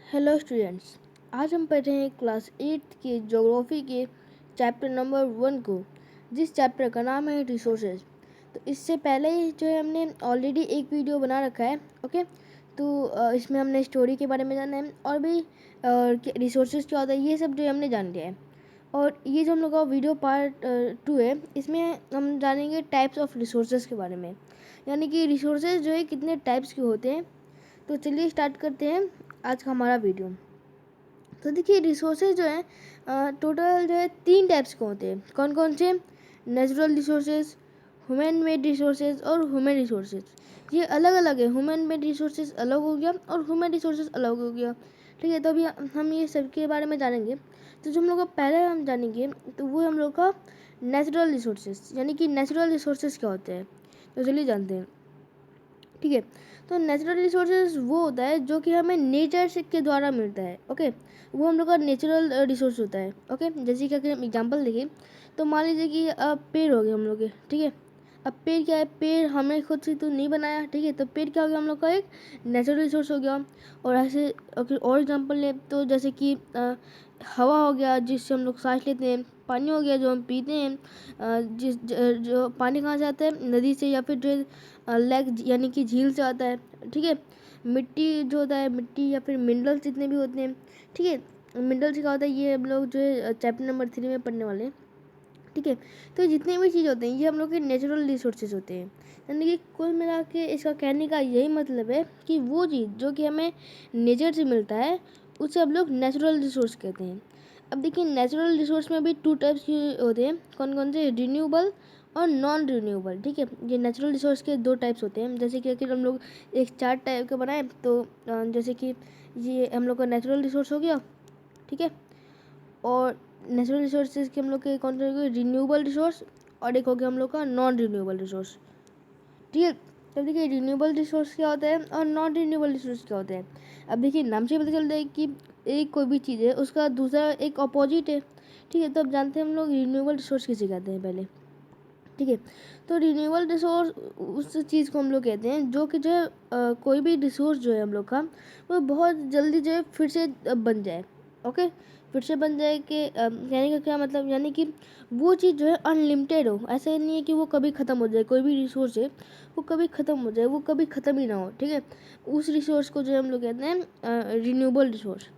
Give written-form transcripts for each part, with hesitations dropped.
Hello students. आज हम पढ़ रहे हैं क्लास 8 के ज्योग्राफी के चैप्टर नंबर 1 को, जिस चैप्टर का नाम है रिसोर्सेज। तो इससे पहले ही जो है हमने ऑलरेडी एक वीडियो बना रखा है। ओके, तो इसमें हमने स्टोरी के बारे में जाना है और भी रिसोर्सेज क्या होता है ये सब जो हमने जान लिया है। और ये जो हम लोग का वीडियो पार्ट 2 है, इसमें हम जानेंगे टाइप्स ऑफ रिसोर्सेज के बारे में, यानी कि रिसोर्सेज जो है कितने टाइप्स के होते हैं। तो चलिए स्टार्ट करते हैं आज का हमारा वीडियो। तो देखिए, रिसोर्सेज जो है टोटल जो है 3 टाइप्स के होते हैं। कौन कौन से? Natural resources, human made resources और ह्यूमन रिसोर्सेज। ये अलग अलग है। ह्यूमन मेड रिसोर्सेज अलग हो गया और ह्यूमन रिसोर्सेज अलग हो गया। ठीक है, तो अभी हम ये सब के बारे में जानेंगे। तो जो हम लोग का पहले हम जानेंगे तो वो हम लोग का नेचुरल रिसोर्सेज, यानी कि नेचुरल रिसोर्सेज क्या होते हैं। तो चलिए जानते हैं। ठीक है, तो नेचुरल रिसोर्सेज वो होता है जो कि हमें नेचर से के द्वारा मिलता है। ओके, वो हम लोग का नेचुरल रिसोर्स होता है। ओके, जैसे कि अगर हम एग्जांपल देखें तो मान लीजिए कि पेड़ हो गए हम लोग के। ठीक है, अब पेड़ क्या है? पेड़ हमने खुद से तो नहीं बनाया। ठीक है, तो पेड़ क्या हो गया? हम लोग का एक नेचुरल रिसोर्स हो गया। और ऐसे अगर और एग्जांपल लें तो जैसे कि हवा हो गया जिससे हम लोग सांस लेते हैं। पानी हो गया जो हम पीते हैं। जो पानी कहाँ से आता है? नदी से या फिर जो लेक यानी कि झील से आता है। ठीक है, मिट्टी जो होता है, मिट्टी या फिर मिनरल्स जितने भी होते हैं। ठीक है, मिनरल्स क्या होता है ये हम लोग जो है चैप्टर नंबर 3 में पढ़ने वाले हैं। ठीक है, तो जितने भी चीज़ होते हैं ये हम लोग के नेचुरल रिसोर्सेज होते हैं। यानी कि कुल मिला के इसका कहने का यही मतलब है कि वो चीज़ जो कि हमें नेचर से मिलता है उसे हम लोग नेचुरल रिसोर्स कहते हैं। अब देखिए, नेचुरल रिसोर्स में भी 2 टाइप्स के होते हैं। कौन कौन से? रिन्यूएबल और नॉन रिन्यूएबल। ठीक है, ये नेचुरल रिसोर्स के 2 टाइप्स होते हैं। जैसे कि अगर हम लोग एक चार्ट टाइप का बनाए तो जैसे कि ये हम लोग का नेचुरल रिसोर्स हो गया। ठीक है, और नेचुरल रिसोर्सेज के हम लोग के कौन से हो गए? रिन्यूएबल रिसोर्स, और एक हो गया हम लोग का नॉन रिन्यूएबल रिसोर्स। ठीक है, तो देखिए रिन्यूएबल रिसोर्स क्या होता है और नॉन रिन्यूएबल रिसोर्स क्या होता है। अब देखिए, नाम से पता चलता है कि एक कोई भी चीज़ है उसका दूसरा एक अपोजिट है। ठीक है, तो अब जानते हैं हम लोग रिन्यूएबल रिसोर्स किसे कहते हैं पहले। ठीक है, तो रिन्यूएबल रिसोर्स उस चीज़ को हम लोग कहते हैं जो कि जो है कोई भी रिसोर्स जो है हम लोग का वो बहुत जल्दी जो है फिर से बन जाए। ओके, फिर से बन जाए कि कहने का क्या मतलब, यानी कि वो चीज़ जो है अनलिमिटेड हो। ऐसा नहीं है कि वो कभी ख़त्म हो जाए। कोई भी रिसोर्स है वो कभी ख़त्म हो जाए, वो कभी ख़त्म ही ना हो। ठीक है, उस रिसोर्स को जो है हम लोग कहते हैं रिन्यूएबल रिसोर्स।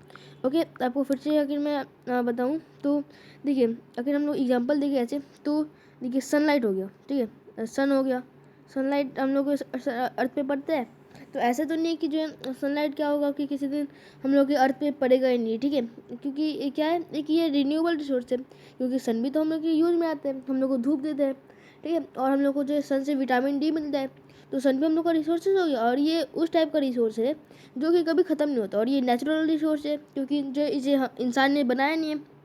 ओके, आपको फिर से अगर मैं बताऊँ तो देखिए, अगर हम लोग एग्जांपल देखें ऐसे तो देखिए, सनलाइट हो गया। ठीक है, सन हो गया। सनलाइट हम लोग को अर्थ पे पड़ता है। तो ऐसा तो नहीं है कि जो है सनलाइट क्या होगा कि किसी दिन हम लोग के अर्थ पे पड़ेगा ही नहीं। ठीक है, क्योंकि ये क्या है, एक ये रिन्यूएबल रिसोर्स है। क्योंकि सन भी तो हम लोग के यूज में आते हैं, हम लोग को धूप देते हैं। ठीक है, और हम लोग को जो है सन से विटामिन डी मिलता है। तो सन भी हम लोग का रिसोर्सेज हो गया, और ये उस टाइप का रिसोर्स है जो कि कभी ख़त्म नहीं होता। और ये नेचुरल रिसोर्स है क्योंकि जो इसे इंसान ने बनाया नहीं है।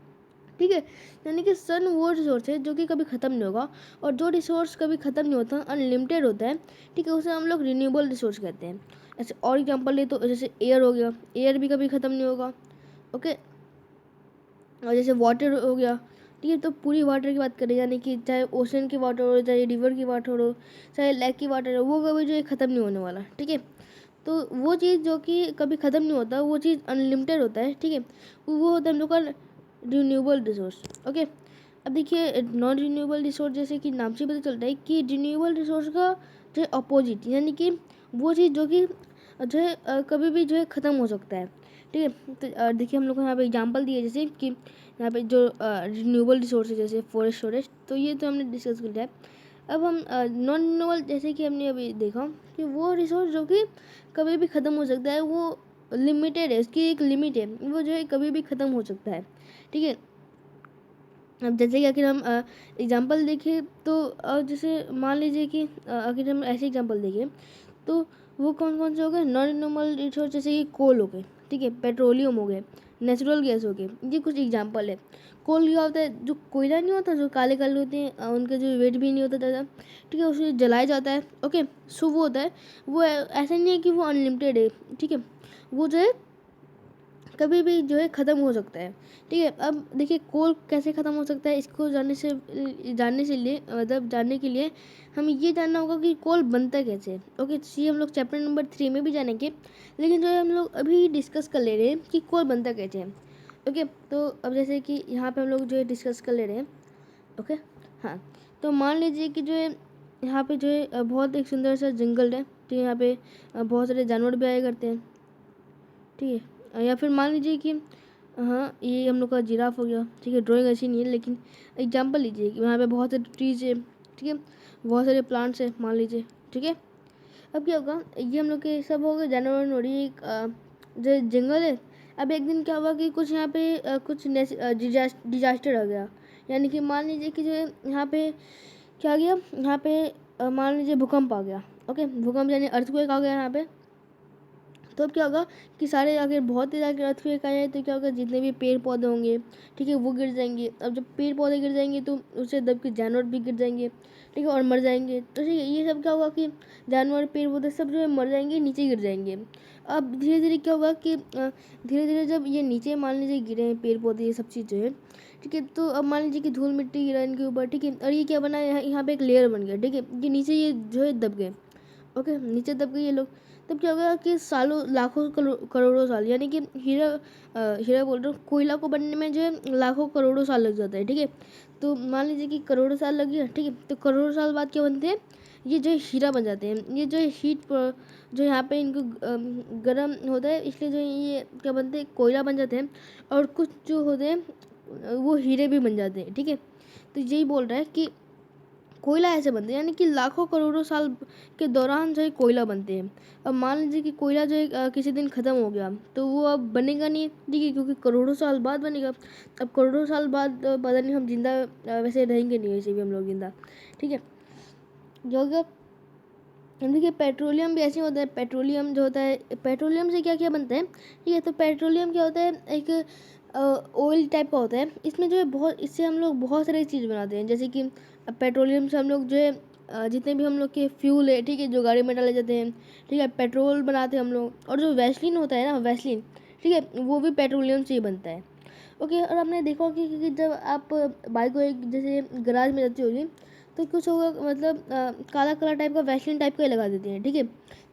ठीक है, यानी कि सन वो रिसोर्स है जो कि कभी ख़त्म नहीं होगा। और जो रिसोर्स कभी ख़त्म नहीं होता, अनलिमिटेड होता है। ठीक है, उसे हम लोग रिन्यूएबल रिसोर्स कहते हैं। ऐसे और एग्जांपल ले तो जैसे एयर हो गया, एयर भी कभी ख़त्म नहीं होगा। ओके, और जैसे वाटर हो गया। ठीक है, तो पूरी वाटर की बात करें, यानी कि चाहे ओशन की वाटर हो, चाहे रिवर की वाटर हो, चाहे लेक की वाटर हो, वो कभी जो है ख़त्म नहीं होने वाला। ठीक है, तो वो चीज़ जो कि कभी ख़त्म नहीं होता, वो चीज़ अनलिमिटेड होता है। ठीक है, वो होता है हम लोग का रिन्यूएबल रिसोर्स। ओके, अब देखिए, नॉन रिन्यूएबल रिसोर्स जैसे कि नाम से पता चलता है कि रिन्यूएबल रिसोर्स का जो है अपोजिट, यानी कि वो चीज़ जो कि जो है कभी भी जो है ख़त्म हो सकता है। ठीक है, तो देखिए हम लोग को यहाँ पे एग्जांपल दिए जैसे कि यहाँ पे जो रिन्यूएबल रिसोर्स है जैसे फॉरेस्ट स्टोरेज, तो ये तो हमने डिस्कस कर लिया है। अब हम नॉन रिन्यूएबल, जैसे कि हमने अभी देखा कि वो रिसोर्स जो कि कभी भी ख़त्म हो सकता है, वो लिमिटेड है, उसकी एक लिमिट है, वो जो है कभी भी ख़त्म हो सकता है। ठीक है, अब जैसे कि अगर हम एग्जांपल देखें तो जैसे मान लीजिए कि अगर हम ऐसे एग्जांपल देखें तो वो कौन कौन से हो गए? नॉन रिन्यूएबल रिसोर्स जैसे कि कोल हो गए। ठीक है, पेट्रोलियम हो गए, नेचुरल गैस हो गए। ये कुछ एग्जांपल है। कोल क्या होता है? जो कोयला नहीं होता, जो काले काले होते हैं, उनका जो वेट भी नहीं होता ज़्यादा। ठीक है, उसे जलाया जाता है। ओके, सो वो होता है, वो ऐसा नहीं है कि वो अनलिमिटेड है। ठीक है, वो जो है कभी भी जो है ख़त्म हो सकता है। ठीक है, अब देखिए कोल कैसे ख़त्म हो सकता है, इसको जानने के लिए हमें ये जानना होगा कि कोल बनता कैसे है। ओके, तो ये हम लोग चैप्टर नंबर 3 में भी जानेंगे, लेकिन जो है हम लोग अभी डिस्कस कर ले रहे हैं कि कोल बनता कैसे है। ओके, तो अब जैसे कि यहाँ पे हम लोग जो है डिस्कस कर ले रहे हैं। ओके, हाँ, तो मान लीजिए कि जो है यहाँ पे जो है बहुत एक सुंदर सा जंगल है। तो यहाँ पे बहुत सारे जानवर भी आया करते हैं। ठीक है, या फिर मान लीजिए कि हाँ, ये हम लोग का जिराफ हो गया। ठीक है, ड्राइंग अच्छी नहीं है, लेकिन एग्जांपल लीजिए कि वहाँ पे बहुत सारे ट्रीज है। ठीक है, बहुत सारे प्लांट्स है मान लीजिए। ठीक है, अब क्या होगा, ये हम लोग के सब हो गए जानवर हो रही एक जो जंगल है। अब एक दिन क्या हुआ कि कुछ यहाँ पे कुछ डिजास्टर आ गया। यानी कि मान लीजिए कि जो है यहाँ पे क्या आ गया, यहाँ पे मान लीजिए भूकंप आ गया। ओके, भूकंप यानी अर्थक्वेक आ गया यहाँ पे। तो अब क्या होगा कि सारे अगर बहुत तेज अगर अर्थक्वेक आया है तो क्या होगा, जितने भी पेड़ पौधे होंगे, ठीक है, वो गिर जाएंगे। अब जब पेड़ पौधे गिर जाएंगे तो उससे दब के जानवर भी गिर जाएंगे। ठीक है, और मर जाएंगे। तो ठीक है, ये सब क्या होगा कि जानवर पेड़ पौधे सब जो है मर जाएंगे, नीचे गिर जाएंगे। अब धीरे धीरे क्या होगा कि धीरे धीरे जब ये नीचे मान लीजिए गिरे हैं पेड़ पौधे ये सब चीज़ जो है, ठीक है, तो अब मान लीजिए कि धूल मिट्टी गिरा इनके ऊपर। ठीक है, और ये क्या बना, यहाँ पे एक लेयर बन गया। ठीक है, ये नीचे ये जो है दब गए। ओके, नीचे दब गए ये लोग। तब क्या होगा कि सालों लाखों करोड़ों साल, यानी कि हीरा बोल रहा हूँ, कोयला को बनने में जो है लाखों करोड़ों साल लग जाता है। ठीक है, तो मान लीजिए कि करोड़ों साल लग गया। ठीक है, तो करोड़ों साल बाद क्या बनते हैं, ये जो है हीरा बन जाते हैं। ये जो है जो यहाँ पे इनको गर्म होता है, इसलिए जो है ये क्या बनते हैं, कोयला बन जाते हैं। और कुछ जो होते हैं वो हीरे भी बन जाते हैं। ठीक है, तो यही बोल रहा है कि कोयला ऐसे बनते हैं, यानी कि लाखों करोड़ों साल के दौरान जो है कोयला बनते हैं। अब मान लीजिए कि कोयला जो है किसी दिन ख़त्म हो गया तो वो अब बनेगा नहीं। ठीक है, क्योंकि करोड़ों साल बाद बनेगा। अब करोड़ों साल बाद पता नहीं हम जिंदा वैसे रहेंगे नहीं, वैसे भी हम लोग जिंदा। ठीक है, जो अगर देखिए पेट्रोलियम भी ऐसे होता है। पेट्रोलियम जो होता है, पेट्रोलियम से क्या क्या बनता है। ठीक है, तो पेट्रोलियम क्या होता है, एक ऑयल टाइप का होता है। इसमें जो है बहुत, इससे हम लोग बहुत सारी चीज़ बनाते हैं। जैसे कि पेट्रोलियम से हम लोग जो है जितने भी हम लोग के फ्यूल है, ठीक है, जो गाड़ी में डाले जाते हैं, ठीक है, पेट्रोल बनाते हैं हम लोग। और जो वैसलीन होता है ना, वैसलीन, ठीक है, वो भी पेट्रोलियम से ही बनता है। ओके, और आपने देखा होगा कि जब आप बाइक को एक जैसे गराज में जाती होगी तो कुछ होगा, मतलब काला काला टाइप का वैसलीन टाइप का ही लगा देते हैं। ठीक है,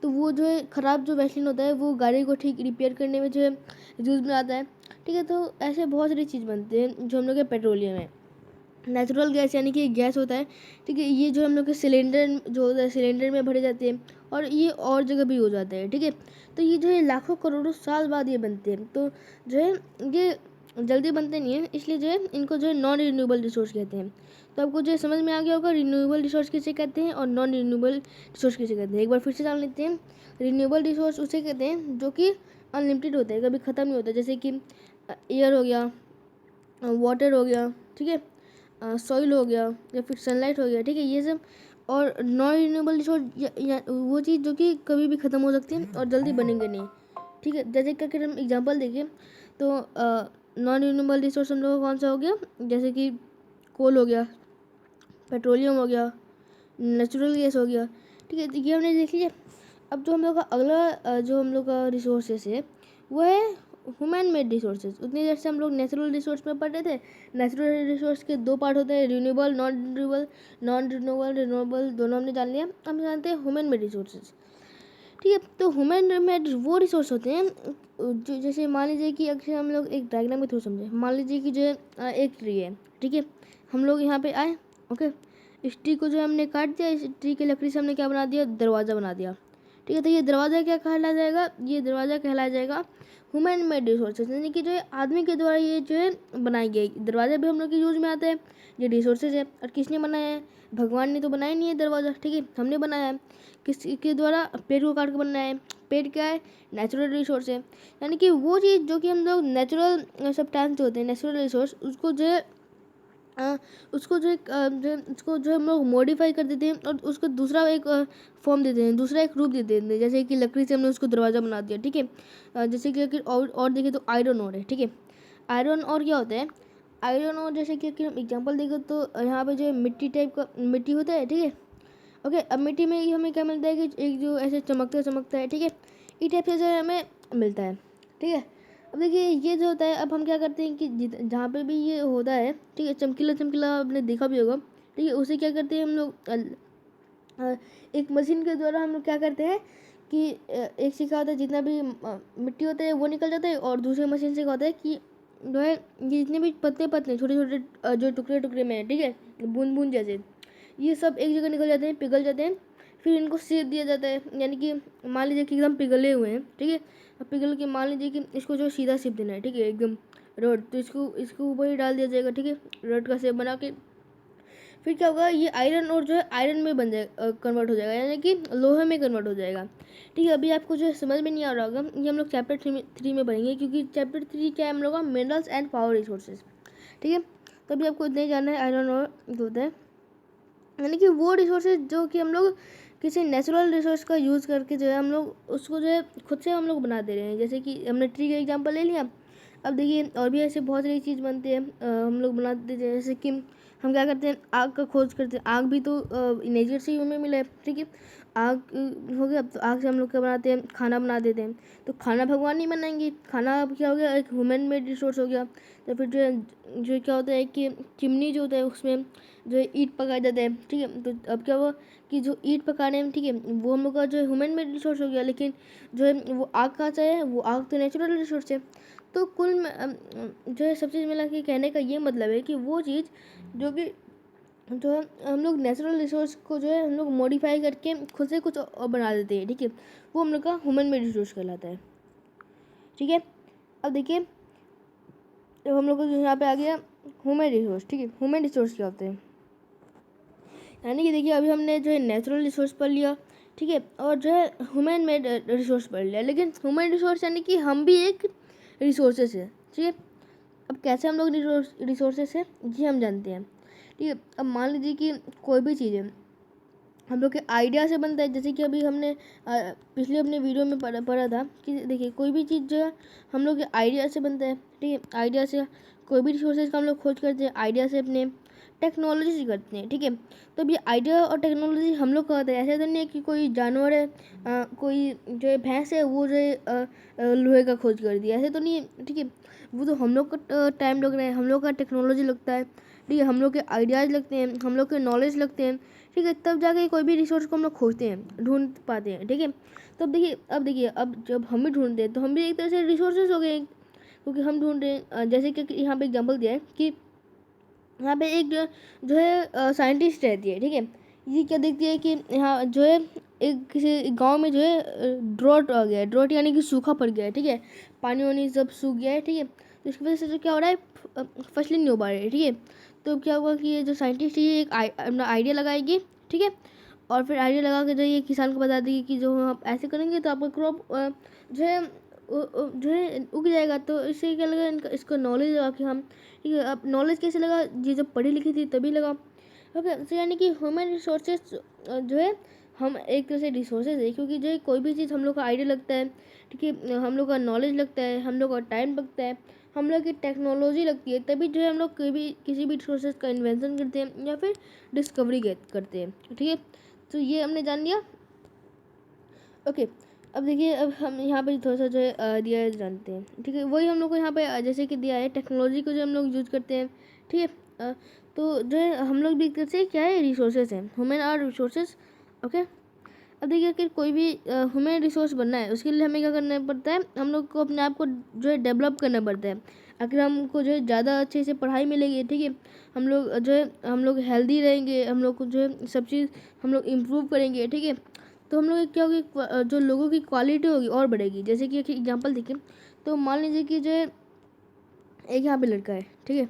तो वो जो है ख़राब जो वैसलीन होता है वो गाड़ी को ठीक रिपेयर करने में जो है यूज़ में आता है। ठीक है, तो ऐसे बहुत सारी चीज़ बनते हैं जो हम लोग के पेट्रोलियम है। नेचुरल गैस यानी कि गैस होता है। ठीक है, ये जो हम लोग के सिलेंडर जो होता है, सिलेंडर में भरे जाते हैं और ये और जगह भी हो जाता है। ठीक है, तो ये जो है लाखों करोड़ों साल बाद ये बनते हैं। तो जो है ये जल्दी बनते नहीं हैं, इसलिए जो है इनको जो है नॉन रिन्यूएबल रिसोर्स कहते हैं। तो आपको जो है समझ में आ गया होगा रिन्यूएबल रिसोर्स किसे कहते हैं और नॉन रिन्यूएबल रिसोर्स किसे कहते हैं। एक बार फिर से जान लेते हैं। रिन्यूएबल रिसोर्स उसे कहते हैं जो कि अनलिमिटेड होता है, कभी ख़त्म नहीं होता। जैसे कि एयर हो गया, वाटर हो गया, ठीक है, सॉइल हो गया, या फिर सनलाइट हो गया। ठीक है, ये सब। और नॉन रिन्यूएबल रिसोर्स वो चीज़ जो कि कभी भी ख़त्म हो सकती है और जल्दी बनेंगे नहीं। ठीक है, जैसे कि अगर हम एग्जांपल देखें तो नॉन रिन्यूएबल रिसोर्स हम लोग का कौन सा हो गया, जैसे कि कोल हो गया, पेट्रोलियम हो गया, नेचुरल गैस हो गया। ठीक है, तो ये हमने देख लिया। अब जो हम लोग का अगला जो हम लोग का रिसोर्सेस है वो है ह्यूमन मेड रिसोर्सेज। उतनी देर से हम लोग नेचुरल रिसोर्स में पढ़ रहे थे। नेचुरल रिसोर्स के दो पार्ट होते हैं, रिन्यूएबल, नॉन रिन्यूएबल। रिन्यूएबल दोनों हमने जान लिया। हम जानते हैं ह्यूमन मेड रिसोर्सेज। ठीक है, तो ह्यूमन मेड वो रिसोर्स होते हैं जो, जैसे मान लीजिए कि अगर हम लोग एक डायग्राम के थ्रू समझे, मान लीजिए कि जो है एक ट्री है। ठीक है, हम लोग यहाँ पे आए। ओके, इस ट्री को जो हमने काट दिया, इस ट्री की लकड़ी से हमने क्या बना दिया, दरवाज़ा बना दिया। ठीक है, तो ये दरवाज़ा क्या कहलाया जाएगा, ये दरवाज़ा कहलाया जाएगा ह्यूमन मेड रिसोर्सेज, यानी कि जो है आदमी के द्वारा ये जो है बनाई गई। दरवाज़ा भी हम लोग के यूज में आता है, ये रिसोर्सेज है। और किसने बनाया है, भगवान ने तो बनाया नहीं है दरवाज़ा। ठीक है, हमने बनाया है। किसके द्वारा, पेड़ को काट के बनाया है। पेड़ क्या है, नेचुरल रिसोर्स है। यानी कि वो चीज़ जो कि हम लोग नेचुरल सब्सटेंस होते हैं, नेचुरल रिसोर्स, उसको जो है उसको जो हम लोग मॉडिफाई कर देते हैं और उसको दूसरा एक फॉर्म देते हैं, दूसरा एक रूप दे देते हैं। जैसे कि लकड़ी से हमने उसको दरवाज़ा बना दिया। ठीक है, जैसे कि अगर और देखें तो आयरन ओर है। ठीक है, आयरन और क्या होता है, आयरन और जैसे कि अगर हम एग्जांपल देखें तो यहाँ पे जो है मिट्टी टाइप का मिट्टी होता है। ठीक है, ओके, अब मिट्टी में ही हमें क्या मिलता है कि एक जो ऐसे चमकता चमकता है। ठीक है, इस टाइप से जो है हमें मिलता है। ठीक है, अब देखिए ये जो होता है, अब हम क्या करते हैं कि जहाँ पे भी ये होता है, ठीक है, चमकीला चमकीला आपने देखा भी होगा, ठीक है, उसे क्या करते हैं हम लोग एक मशीन के द्वारा हम लोग क्या करते हैं कि एक से क्या होता है, जितना भी मिट्टी होता है वो निकल जाता है, और दूसरे मशीन से क्या होता है कि जो है ये जितने भी पतले पतले छोटे छोटे जो टुकड़े टुकड़े में है, ठीक है, बूंद बूंद जैसे, ये सब एक जगह निकल जाते हैं, पिघल जाते हैं। फिर इनको शेप दिया जाता है, यानी कि मान लीजिए कि एकदम पिघले हुए हैं, ठीक है, अब पिघल के मान लीजिए कि इसको जो सीधा शेप देना है, ठीक है, एकदम रोड, तो इसको ऊपर ही डाल दिया जाएगा, ठीक है, रोड का शेप बना के। फिर क्या होगा, ये आयरन और जो है आयरन में बन जाएगा, कन्वर्ट हो जाएगा, यानी कि लोहे में कन्वर्ट हो जाएगा। ठीक है, अभी आपको जो है समझ में नहीं आ रहा होगा, ये हम लोग चैप्टर 3 में पढ़ेंगे, क्योंकि चैप्टर 3 क्या है हम लोग का, मिनरल्स एंड पावर रिसोर्सेज। ठीक है, तो अभी आपको इतना ही जानना है आयरन और जो होता है, यानी कि वो रिसोर्सेज जो कि हम लोग किसी नेचुरल रिसोर्स का यूज़ करके जो है हम लोग उसको जो है खुद से हम लोग बना दे रहे हैं। जैसे कि हमने ट्री का एग्जांपल ले लिया, अब देखिए और भी ऐसे बहुत सारी चीज़ बनती है, हम लोग बनाते हैं। जैसे कि हम क्या करते हैं, आग का खोज करते हैं। आग भी तो नेचर से ही हमें मिला है, ठीक है, आग हो गया, तो आग से हम लोग क्या बनाते हैं, खाना बना देते हैं। तो खाना भगवान नहीं बनाएंगे, खाना अब क्या हो गया, एक ह्यूमन मेड रिसोर्स हो गया। तो फिर जो क्या होता है कि चिमनी जो होता है उसमें जो है ईंट पकाया जाता है, ठीक है। तो अब क्या हुआ कि जो ईंट पकाने में, ठीक है, वो हम लोग का जो है ह्यूमन मेड रिसोर्स हो गया, लेकिन जो है वो आग कहाँ से है, वो आग तो नेचुरल रिसोर्स है। तो कुल जो है सब चीज़ मिला के कहने का ये मतलब है कि वो चीज़ जो कि जो है हम लोग नेचुरल रिसोर्स को जो है हम लोग मॉडिफाई करके खुद से कुछ और बना देते हैं, ठीक है, वो हम लोग का ह्यूमन मेड रिसोर्स कहलाता है। ठीक है, अब देखिए जब हम लोग को यहाँ पे आ गया ह्यूमन रिसोर्स, ठीक है, ह्यूमन रिसोर्स क्या होते हैं, यानी कि देखिए अभी हमने जो है नेचुरल रिसोर्स पढ़ लिया, ठीक है, और जो है ह्यूमन मेड रिसोर्स पढ़ लिया, लेकिन ह्यूमन रिसोर्स यानी कि हम भी एक रिसोर्सेस है, ठीक है। अब कैसे हम लोग रिसोर्सेस है ये हम जानते हैं, ठीक है। अब मान लीजिए कि कोई भी चीज़ है हम लोग के आइडिया से बनता है, जैसे कि अभी हमने पिछले अपने वीडियो में पढ़ा था कि देखिए कोई भी चीज़ जो है हम लोग के आइडिया से बनता है, ठीक है, आइडिया से कोई भी रिसोर्सेज का हम लोग खोज करते हैं, आइडिया से अपने टेक्नोलॉजी से करते हैं, ठीक है। तो अब ये आइडिया और टेक्नोलॉजी हम लोग करते हैं, ऐसा तो नहीं है कि कोई जानवर है, कोई जो है भैंस है वो जो है लोहे का खोज कर दिया, ऐसे तो नहीं है, ठीक है। वो तो हम लोग का टाइम लग रहा है, हम लोग का टेक्नोलॉजी लगता है, ठीक है, हम लोग के आइडियाज़ लगते हैं, हम लोग के नॉलेज लगते हैं, ठीक है, तब जाके कोई भी रिसोर्स को हम लोग खोजते हैं, ढूंढ पाते हैं, ठीक है। तो अब देखिए अब हम भी ढूंढते हैं तो हम भी एक तरह से रिसोर्सेज हो गए, क्योंकि हम ढूंढ रहे हैं। जैसे कि यहाँ पे एग्जांपल दिया है कि यहाँ पे एक जो है साइंटिस्ट रहती है, ठीक है, ये क्या देखती है कि यहाँ जो है एक किसी गांव में जो है ड्रॉट आ गया है, ड्रॉट यानी कि सूखा पड़ गया है, ठीक है, पानी वानी सब सूख गया है, ठीक है। तो इसकी वजह से जो क्या हो रहा है, फसलें नहीं हो पा रही है, ठीक है। तो क्या हुआ कि ये जो साइंटिस्ट है ये एक अपना आइडिया लगाएगी, ठीक है, और फिर आइडिया लगा के जो ये किसान को बता देगी कि जो आप ऐसे करेंगे तो आपका क्रॉप जो है जो है उग जाएगा। तो इससे क्या लगा, इनका इसको नॉलेज लगा कि हम, ठीक है, अब नॉलेज कैसे लगा, ये जब पढ़ी लिखी थी तभी लगा। ओके, तो यानी कि ह्यूमन रिसोर्सेज जो है हम एक तरह से रिसोर्सेज है, क्योंकि जो है कोई भी चीज़ हम लोग का आइडिया लगता है, ठीक है, हम लोग का नॉलेज लगता है, हम लोग का टाइम लगता है, हम लोग की टेक्नोलॉजी लगती है, तभी जो है हम लोग कोई भी किसी भी रिसोर्सेज का इन्वेंशन करते हैं या फिर डिस्कवरी करते हैं, ठीक है। तो ये हमने जान लिया। ओके, अब देखिए अब हम यहाँ पे थोड़ा सा जो है दिया है जानते हैं, ठीक है, वही हम लोग को यहाँ पे जैसे कि दिया है टेक्नोलॉजी को जो हम लोग यूज़ करते हैं, ठीक है। तो जो है हम लोग भी एक तरह से क्या है, रिसोर्सेज हैं, ह्यूमन आर रिसोर्सेज। ओके, अब देखिए कि कोई भी ह्यूमन रिसोर्स बनना है उसके लिए हमें क्या करना पड़ता है, हम लोग को अपने आप को जो है डेवलप करना पड़ता है। अगर हमको जो है ज़्यादा अच्छे से पढ़ाई मिलेगी, ठीक है, हम लोग जो है हम लोग हेल्दी रहेंगे, हम लोग को जो है सब चीज़ हम लोग इम्प्रूव करेंगे, ठीक है। तो हम लोग क्या होगी, जो लोगों की क्वालिटी होगी और बढ़ेगी। जैसे कि एक एग्जांपल देखिए, तो मान लीजिए कि जो है एक यहाँ पे लड़का है, ठीक है,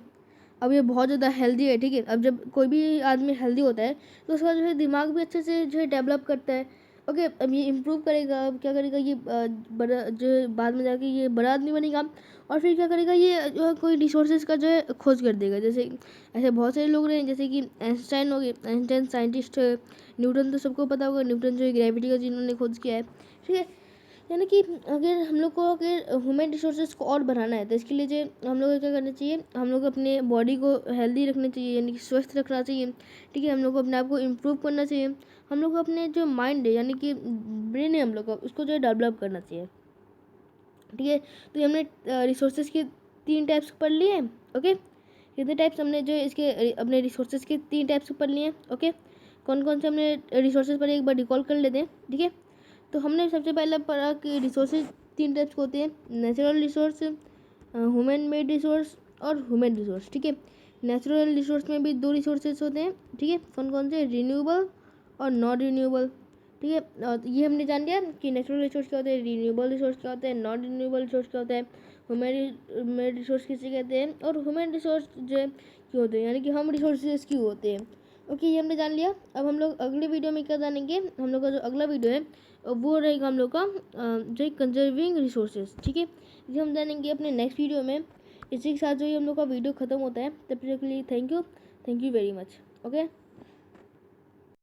अब ये बहुत ज़्यादा हेल्दी है, ठीक है। अब जब कोई भी आदमी हेल्दी होता है तो उसका जो है दिमाग भी अच्छे से जो है डेवलप करता है। ओके, अब ये इम्प्रूव करेगा, अब क्या करेगा, ये बड़ा जो है बाद में जाके ये बड़ा आदमी बनेगा, और फिर क्या करेगा, ये जो है कोई रिसोर्सेज का जो है खोज कर देगा। जैसे ऐसे बहुत सारे लोग रहे हैं, जैसे कि आइंस्टाइन हो गए, आइंस्टाइन साइंटिस्ट है। न्यूटन तो सबको पता होगा, न्यूटन जो है ग्रेविटी का जिन्होंने खोज किया है, ठीक है। यानी कि अगर हम लोग को अगर ह्यूमन रिसोर्सेज को और बढ़ाना है तो इसके लिए जो हम लोग को क्या करना चाहिए, हम लोग अपने बॉडी को हेल्दी रखना चाहिए, यानी कि स्वस्थ रखना चाहिए, ठीक है। हम लोग को अपने आप को इम्प्रूव करना चाहिए, हम लोग को अपने जो माइंड है यानी कि ब्रेन है हम लोग का, उसको जो है डेवलप करना चाहिए। ठीक है। तो ये हमने रिसोर्सेज के 3 टाइप्स पढ़ लिए हैं। ओके, कितने टाइप्स हमने जो है इसके अपने रिसोर्सेज के 3 टाइप्स पढ़ लिए हैं। ओके, कौन कौन से हमने रिसोर्सेज पर एक बार रिकॉल कर लेते हैं। ठीक है, तो हमने सबसे पहले पढ़ा कि रिसोर्सेज 3 टाइप्स के होते हैं, natural resource, human made resource और ह्यूमन रिसोर्स। ठीक है, नेचुरल रिसोर्स में भी 2 रिसोर्सेज होते हैं। ठीक है, कौन कौन से, रिन्यूएबल और नॉन रिन्यूएबल। ठीक है, ये हमने जान लिया कि नेचुरल रिसोर्स क्या होते हैं, रिन्यूएबल रिसोर्स क्या होते हैं, नॉन रिन्यूएबल रिसोर्स क्या होता है, ह्यूमन रिसोर्स किसे कहते हैं और ह्यूमन रिसोर्स जो है क्यों होते हैं, यानी कि हम रिसोर्सेज क्यों होते हैं। ओके, ये हमने जान लिया। अब हम लोग अगले वीडियो में क्या जानेंगे, हम लोग का जो अगला वीडियो है वो रहेगा हम लोग का जो है कंजर्विंग रिसोर्सेज। ठीक है, ये हम जानेंगे अपने नेक्स्ट वीडियो में। इसी के साथ जो ही हम लोग का वीडियो ख़त्म होता है, तब तक के लिए thank you very much. Okay.